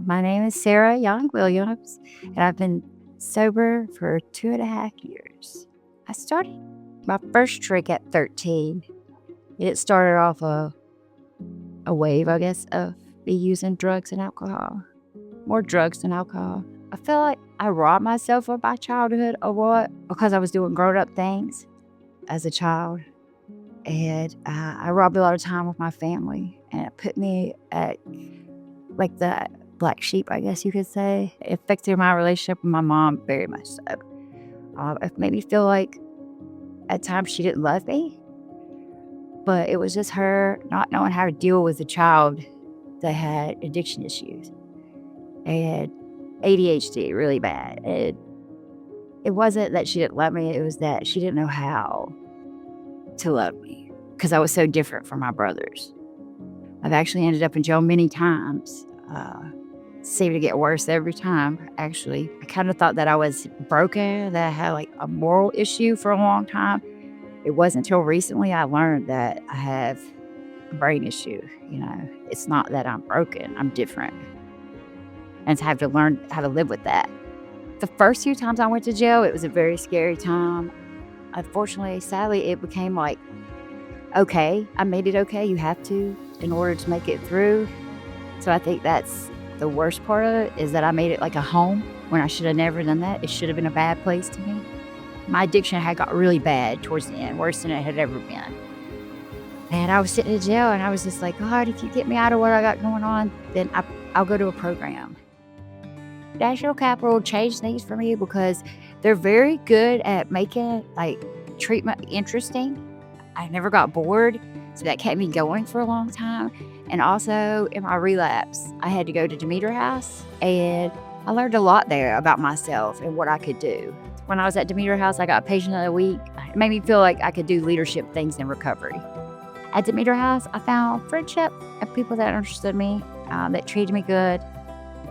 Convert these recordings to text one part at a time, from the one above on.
My name is Sarah Young Williams, and I've been sober for 2.5 years. I started my first drink at 13. It started off a wave, I guess, of me using drugs and alcohol. More drugs than alcohol. I feel like I robbed myself of my childhood a lot because I was doing grown-up things as a child. And I robbed a lot of time with my family, and it put me at like the black sheep, I guess you could say. It affected my relationship with my mom very much so. It made me feel like at times she didn't love me, but it was just her not knowing how to deal with a child that had addiction issues and ADHD really bad. It wasn't that she didn't love me, it was that she didn't know how to love me because I was so different from my brothers. I've actually ended up in jail many times. Seemed to get worse every time, actually. I kind of thought that I was broken, that I had like a moral issue for a long time. It wasn't until recently I learned that I have a brain issue. It's not that I'm broken, I'm different. And to have to learn how to live with that. The first few times I went to jail, it was a very scary time. Unfortunately, sadly, it became like, okay, I made it okay. You have to in order to make it through. So I think that's the worst part of it, is that I made it like a home when I should have never done that. It should have been a bad place to me. My addiction had got really bad towards the end, worse than it had ever been. And I was sitting in jail and I was just like, God, if you get me out of what I got going on, then I'll go to a program. National Capital changed things for me because they're very good at making like treatment interesting. I never got bored, so that kept me going for a long time. And also in my relapse, I had to go to Demeter House, and I learned a lot there about myself and what I could do. When I was at Demeter House, I got Patient of the Week. It made me feel like I could do leadership things in recovery. At Demeter House, I found friendship and people that understood me, that treated me good.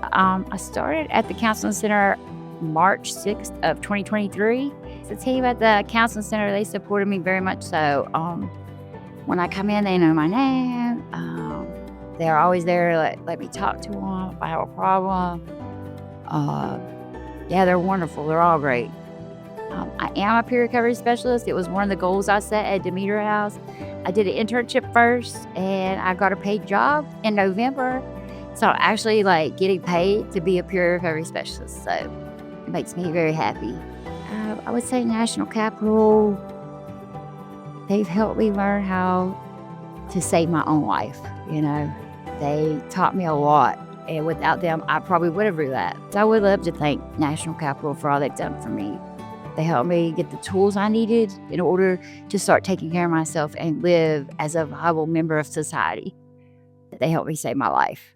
I started at the Counseling Center March 6th of 2023. The team at the Counseling Center, they supported me very much so. When I come in, they know my name. They're always there to let me talk to them if I have a problem. Yeah, they're wonderful. They're all great. I am a peer recovery specialist. It was one of the goals I set at Demeter House. I did an internship first, and I got a paid job in November. So I'm actually getting paid to be a peer recovery specialist. So it makes me very happy. I would say National Capital, they've helped me learn how to save my own life. They taught me a lot, and without them, I probably would have relapsed. I would love to thank National Capital for all they've done for me. They helped me get the tools I needed in order to start taking care of myself and live as a viable member of society. They helped me save my life.